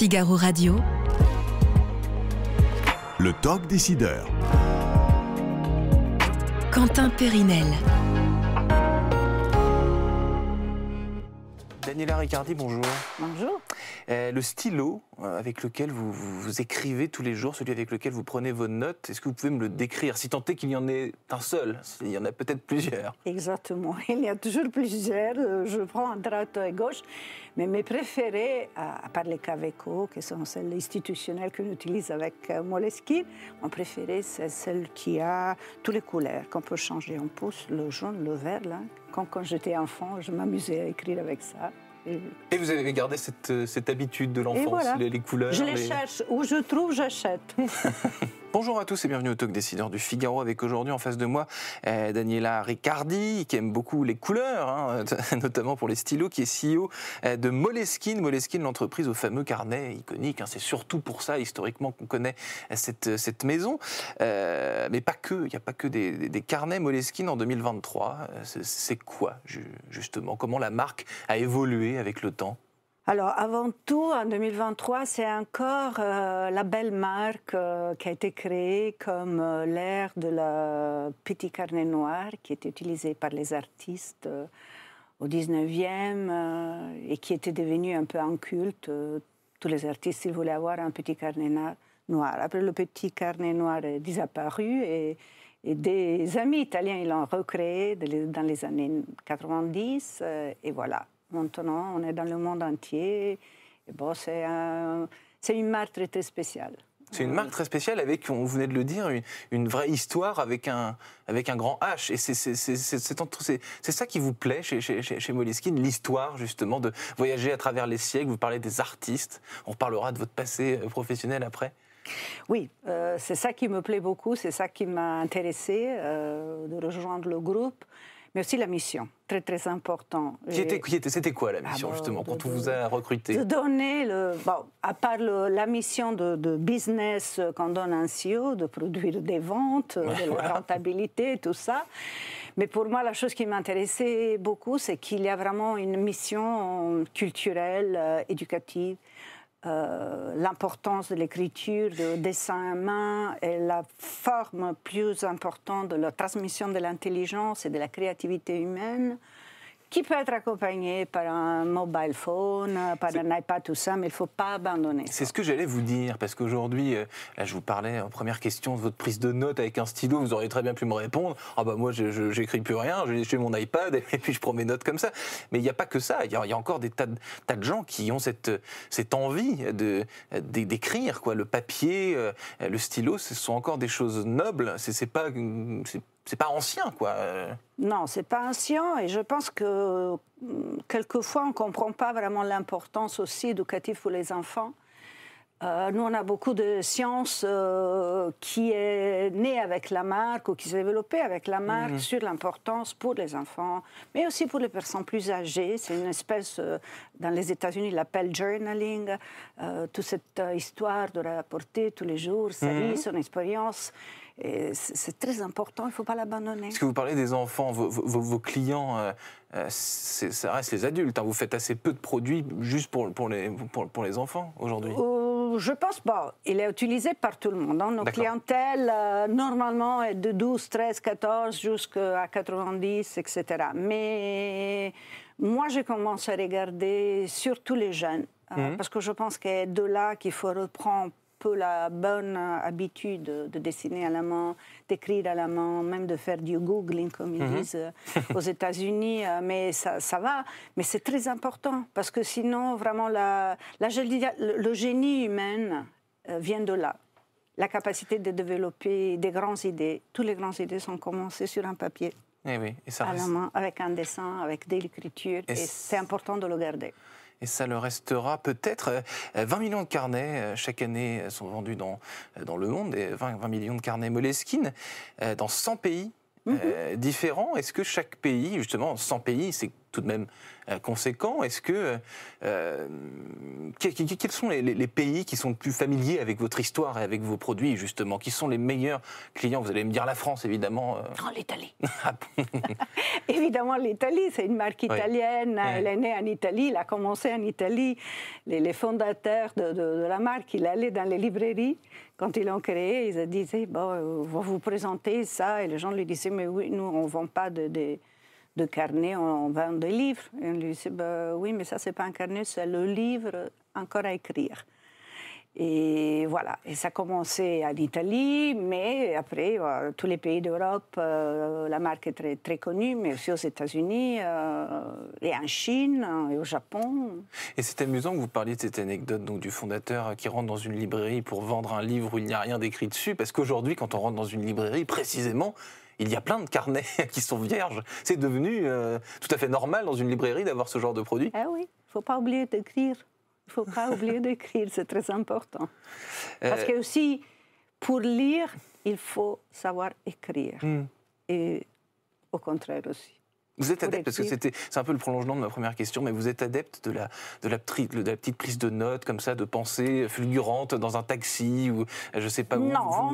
Figaro Radio. Le talk décideur. Quentin Périnel. Daniela Riccardi, bonjour. Bonjour. Le stylo avec lequel vous écrivez tous les jours, celui avec lequel vous prenez vos notes, est-ce que vous pouvez me le décrire? Si tant est qu'il y en ait un seul, il y en a peut-être plusieurs. Exactement, il y a toujours plusieurs. Je prends à droite et gauche, mais mes préférés, à part les Kaweco, qui sont celles institutionnelles qu'on utilise avec Moleskine, mon préféré, c'est celle qui a toutes les couleurs, qu'on peut changer. On pousse le jaune, le vert, là. Quand j'étais enfant, je m'amusais à écrire avec ça. Et vous avez gardé cette habitude de l'enfance, voilà. les couleurs. Je les cherche, où je trouve, j'achète. Bonjour à tous et bienvenue au talk décideur du Figaro, avec aujourd'hui en face de moi Daniela Riccardi, qui aime beaucoup les couleurs, hein, notamment pour les stylos, qui est CEO de Moleskine. Moleskine, l'entreprise au fameux carnet iconique, hein, c'est surtout pour ça historiquement qu'on connaît cette maison, mais pas que, il n'y a pas que des carnets Moleskine en 2023. C'est quoi justement? Comment la marque a évolué avec le temps? Alors, avant tout, en 2023, c'est encore la belle marque qui a été créée comme l'ère de la petit carnet noir, qui était utilisé par les artistes au 19e et qui était devenu un peu un culte. Tous les artistes, ils voulaient avoir un petit carnet noir. Après, le petit carnet noir est disparu et des amis italiens, ils l'ont recréé dans les années 90 et voilà. Maintenant, on est dans le monde entier. Et bon, c'est une marque très, très spéciale. C'est une marque très spéciale avec, on venait de le dire, une vraie histoire avec un grand H. Et c'est ça qui vous plaît chez Moleskine, l'histoire justement de voyager à travers les siècles. Vous parlez des artistes. On reparlera de votre passé professionnel après. Oui, c'est ça qui me plaît beaucoup. C'est ça qui m'a intéressée de rejoindre le groupe. Mais aussi la mission, très très important. C'était quoi la mission justement quand on vous a recruté? De donner, à part la mission de business qu'on donne à un CEO, de produire des ventes, de la rentabilité, tout ça. Mais pour moi, la chose qui m'intéressait beaucoup, c'est qu'il y a vraiment une mission culturelle, éducative. L'importance de l'écriture, du dessin à main et la forme plus importante de la transmission de l'intelligence et de la créativité humaine, qui peut être accompagnée par un mobile phone, par un iPad, tout ça, mais il ne faut pas abandonner ça. C'est ce que j'allais vous dire, parce qu'aujourd'hui, là, je vous parlais en première question de votre prise de notes avec un stylo, vous auriez très bien pu me répondre « Ah bah moi, je n'écris plus rien, j'ai mon iPad et puis je prends mes notes comme ça ». Mais il n'y a pas que ça, il y a encore des tas de gens qui ont cette envie d'écrire, quoi. Le papier, le stylo, ce sont encore des choses nobles, c'est pas ancien, quoi. Non, c'est pas ancien, et je pense que quelquefois on ne comprend pas vraiment l'importance aussi éducative pour les enfants. Nous, on a beaucoup de sciences qui est née avec la marque ou qui s'est développée avec la marque sur l'importance pour les enfants, mais aussi pour les personnes plus âgées. C'est une espèce, dans les États-Unis, ils l'appellent journaling, toute cette histoire de rapporter tous les jours sa vie, son expérience. C'est très important, il ne faut pas l'abandonner. Est-ce que vous parlez des enfants, vos clients, ça reste les adultes, hein. Vous faites assez peu de produits juste pour les enfants aujourd'hui? Je pense pas. Il est utilisé par tout le monde. Hein. Nos clientèles, normalement, est de 12, 13, 14 jusqu'à 90, etc. Mais moi, j'ai commencé à regarder surtout les jeunes, parce que je pense que c'est de là qu'il faut reprendre peu la bonne habitude de dessiner à la main, d'écrire à la main, même de faire du googling, comme ils disent aux États-Unis. Mais ça va. Mais c'est très important, parce que sinon, vraiment, le génie humain vient de là. La capacité de développer des grandes idées. Toutes les grandes idées sont commencées sur un papier, oui, et ça à la main, avec un dessin, avec de l'écriture. Et c'est important de le garder. Et ça le restera peut-être. 20 millions de carnets chaque année sont vendus dans le monde, 20 millions de carnets Moleskine dans 100 pays différents. Est-ce que chaque pays, justement, 100 pays, c'est tout de même conséquent. Est-ce que quels sont les pays qui sont le plus familiers avec votre histoire et avec vos produits, justement? Qui sont les meilleurs clients? Vous allez me dire la France, évidemment. Oh, l'Italie. Évidemment, l'Italie, c'est une marque italienne. Oui. Elle est née en Italie, il a commencé en Italie. Les fondateurs de la marque, il allait dans les librairies. Quand ils l'ont créé, ils disaient, bon, on va vous présenter ça. Et les gens lui disaient, mais oui, nous, on ne vend pas de carnet, on vend des livres. Et on lui disait, bah, oui, mais ça, ce n'est pas un carnet, c'est le livre encore à écrire. Et voilà, et ça a commencé en Italie, mais après, tous les pays d'Europe, la marque est très, très connue, mais aussi aux États-Unis, et en Chine, et au Japon. Et c'est amusant que vous parliez de cette anecdote donc, du fondateur qui rentre dans une librairie pour vendre un livre où il n'y a rien d'écrit dessus, parce qu'aujourd'hui, quand on rentre dans une librairie, précisément, il y a plein de carnets qui sont vierges. C'est devenu tout à fait normal dans une librairie d'avoir ce genre de produit. Ah oui, il ne faut pas oublier d'écrire. Il ne faut pas oublier d'écrire, c'est très important. Parce que aussi, pour lire, il faut savoir écrire. Et au contraire aussi. Vous êtes adepte, parce que c'est un peu le prolongement de ma première question, mais vous êtes adepte de la petite prise de notes, comme ça, de pensée fulgurante dans un taxi, ou je ne sais pas où.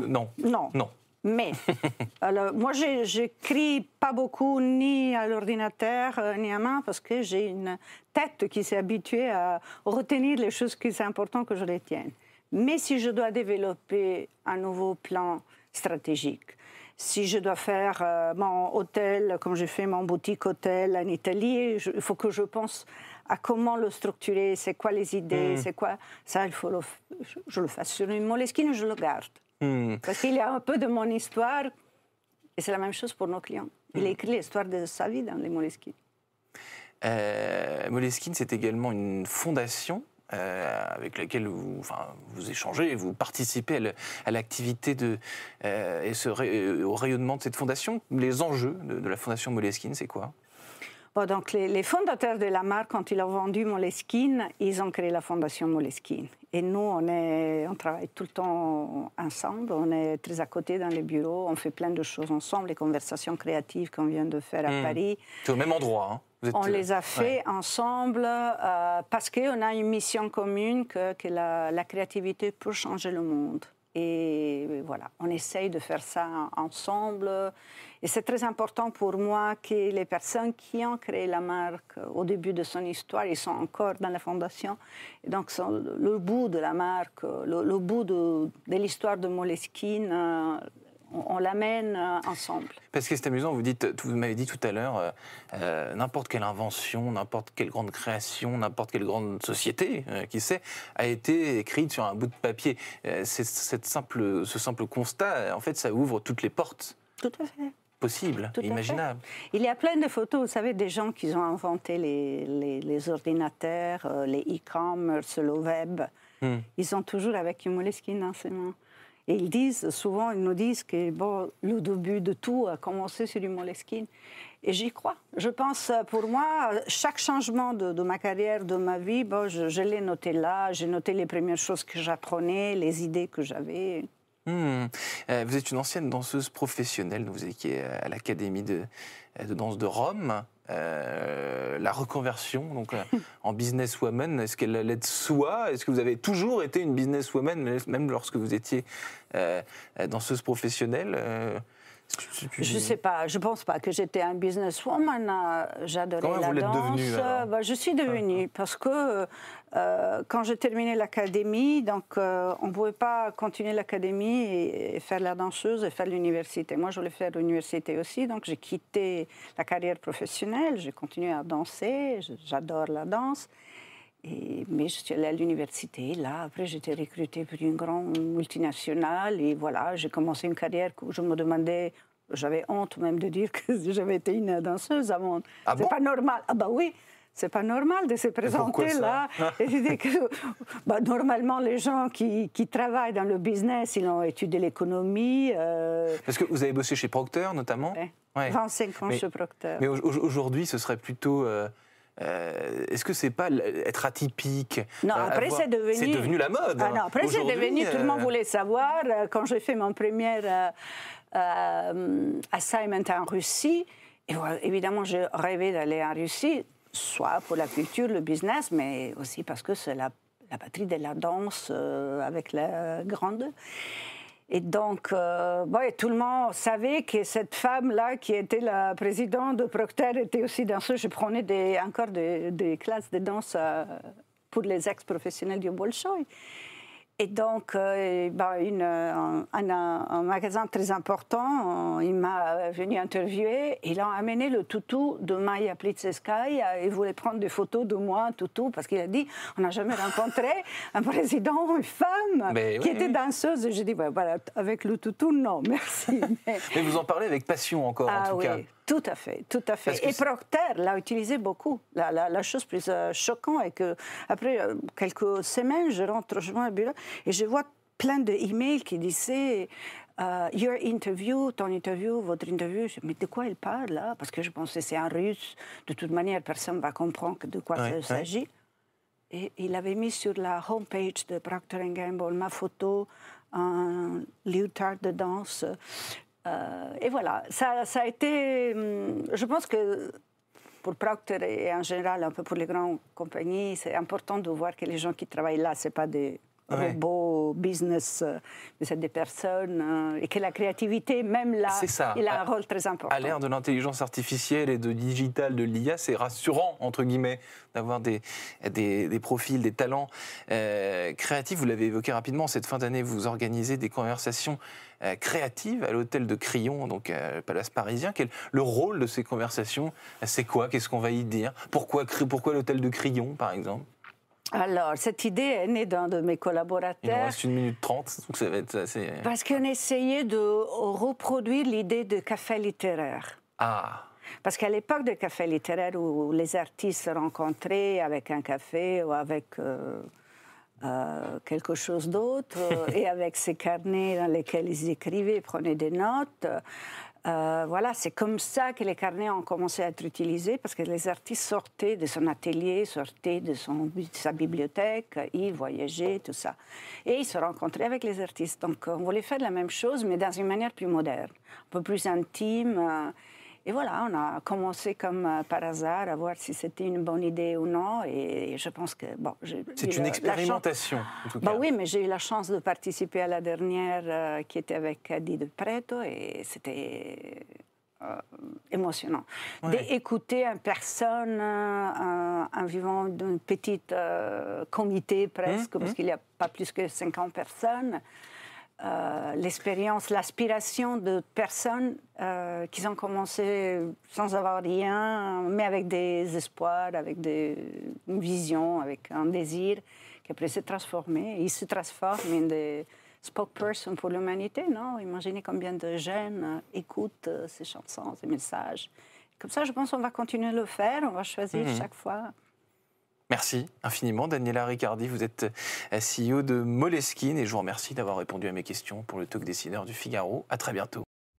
Non. Mais, alors, moi, j'écris pas beaucoup, ni à l'ordinateur, ni à main, parce que j'ai une tête qui s'est habituée à retenir les choses qui sont importantes que je retienne. Mais si je dois développer un nouveau plan stratégique, si je dois faire mon hôtel, comme j'ai fait mon boutique hôtel en Italie, il faut que je pense à comment le structurer, c'est quoi les idées, c'est quoi... Ça, je le fasse sur une Moleskine et je le garde. Parce qu'il y a un peu de mon histoire, et c'est la même chose pour nos clients. Il a écrit l'histoire de sa vie dans les Moleskine. Moleskine, c'est également une fondation avec laquelle vous échangez, vous participez à l'activité et au rayonnement de cette fondation. Les enjeux de la fondation Moleskine, c'est quoi? Bon, donc les fondateurs de la marque, quand ils ont vendu Moleskine, ils ont créé la fondation Moleskine. Et nous, on travaille tout le temps ensemble, on est très à côté dans les bureaux, on fait plein de choses ensemble, les conversations créatives qu'on vient de faire à Paris. C'est au même endroit, hein? On les a fait ensemble parce qu'on a une mission commune que la créativité peut changer le monde. Et voilà, on essaye de faire ça ensemble. Et c'est très important pour moi que les personnes qui ont créé la marque au début de son histoire, ils sont encore dans la fondation. Et donc, le bout de la marque, le bout de l'histoire de Moleskine, on l'amène ensemble. Parce que c'est amusant, vous m'avez dit tout à l'heure, n'importe quelle invention, n'importe quelle grande création, n'importe quelle grande société, qui sait, a été écrite sur un bout de papier. Ce simple constat, en fait, ça ouvre toutes les portes. Tout à fait. Possibles, imaginables. Il y a plein de photos, vous savez, des gens qui ont inventé les ordinateurs, les e-commerce, le web. Ils sont toujours avec une Moleskine dans ses mains. Et ils nous disent que bon, le début de tout a commencé sur une Moleskine. Et j'y crois. Je pense, pour moi, chaque changement de ma carrière, de ma vie, bon, je l'ai noté là. J'ai noté les premières choses que j'apprenais, les idées que j'avais. Vous êtes une ancienne danseuse professionnelle, vous étiez à l'Académie de danse de Rome. La reconversion donc, en businesswoman, est-ce qu'elle allait de soi? Est-ce que vous avez toujours été une businesswoman, même lorsque vous étiez danseuse professionnelle? Je ne sais pas, je ne pense pas que j'étais un businesswoman. J'adorais la danse. Je suis devenue, parce que quand j'ai terminé l'académie, donc on ne pouvait pas continuer l'académie et faire la danseuse et faire l'université. Moi, je voulais faire l'université aussi, donc j'ai quitté la carrière professionnelle, j'ai continué à danser, j'adore la danse. Mais je suis allée à l'université, là, après j'ai été recrutée pour une grande multinationale, et voilà, j'ai commencé une carrière où je me demandais, j'avais honte même de dire que j'avais été une danseuse avant. Ah c'est bon? Pas normal. Ah bah oui, c'est pas normal de se présenter là. Et je dis que, normalement, les gens qui travaillent dans le business, ils ont étudié l'économie. Parce que vous avez bossé chez Procter, notamment? Ouais. 25 ans chez Procter. Mais aujourd'hui, ce serait plutôt... est-ce que c'est pas être atypique? Non, après c'est devenu la mode. Ah non, après c'est devenu, tout le monde voulait savoir. Quand j'ai fait mon premier assignment en Russie, et voilà, évidemment, je rêvais d'aller en Russie. soit pour la culture, le business, mais aussi parce que c'est la patrie de la danse avec la grande. Et donc, tout le monde savait que cette femme-là, qui était la présidente de Procter, était aussi danseuse. Je prenais encore des classes de danse pour les ex-professionnels du Bolshoi. Et donc, un magasin très important, il m'a venu interviewer. Il a amené le toutou de Maya Plisetskaya. Il voulait prendre des photos de moi, toutou, parce qu'il a dit on n'a jamais rencontré un président, une femme qui était danseuse. Et j'ai dit voilà, avec le toutou, non, merci. Mais vous en parlez avec passion encore, en tout cas. Tout à fait, tout à fait. Et Procter l'a utilisé beaucoup. La chose plus choquante est qu'après quelques semaines, je rentre chez moi au bureau et je vois plein d'emails qui disaient your interview, ton interview, votre interview. Je me dis, mais de quoi il parle là? Parce que je pensais que c'est en russe. De toute manière, personne ne va comprendre de quoi il s'agit. Et il avait mis sur la homepage de Procter & Gamble ma photo, un leotard de danse. Et voilà, ça a été... Je pense que pour Procter et en général, un peu pour les grandes compagnies, c'est important de voir que les gens qui travaillent là, ce n'est pas des robots business, mais c'est des personnes, et que la créativité, même là, il a un rôle très important. À l'ère de l'intelligence artificielle et de digital, de l'IA, c'est rassurant, entre guillemets, d'avoir des profils, des talents créatifs. Vous l'avez évoqué rapidement, cette fin d'année, vous organisez des conversations créatives à l'hôtel de Crillon, donc Palace Parisien. Le rôle de ces conversations, c'est quoi? Qu'est-ce qu'on va y dire? Pourquoi l'hôtel de Crillon, par exemple? Alors, cette idée est née d'un de mes collaborateurs. Il nous reste 1 minute 30, donc ça va être assez... Parce qu'on essayait de reproduire l'idée de café littéraire. Ah. Parce qu'à l'époque de café littéraire, où les artistes se rencontraient avec un café ou avec quelque chose d'autre, et avec ces carnets dans lesquels ils écrivaient, prenaient des notes... voilà, c'est comme ça que les carnets ont commencé à être utilisés, parce que les artistes sortaient de son atelier, sortaient de sa bibliothèque, ils voyageaient, tout ça. Et ils se rencontraient avec les artistes. Donc on voulait faire la même chose, mais dans une manière plus moderne, un peu plus intime. Et voilà, on a commencé comme par hasard à voir si c'était une bonne idée ou non. Et je pense que... Bon, c'est une expérimentation, en tout cas. Oui, mais j'ai eu la chance de participer à la dernière qui était avec Adi de Preto, et c'était émotionnant. D'écouter une personne, un vivant d'un petit comité presque, parce qu'il n'y a pas plus que 50 personnes, l'expérience, l'aspiration de personnes qui ont commencé sans avoir rien, mais avec des espoirs, avec une vision, avec un désir, qui après s'est transformé. Ils se transforment en des spokespersons pour l'humanité, non? Imaginez combien de jeunes écoutent ces chansons, ces messages. Comme ça, je pense qu'on va continuer à le faire, on va choisir chaque fois. Merci infiniment, Daniela Riccardi. Vous êtes CEO de Moleskine et je vous remercie d'avoir répondu à mes questions pour le Talk Décideur du Figaro. À très bientôt.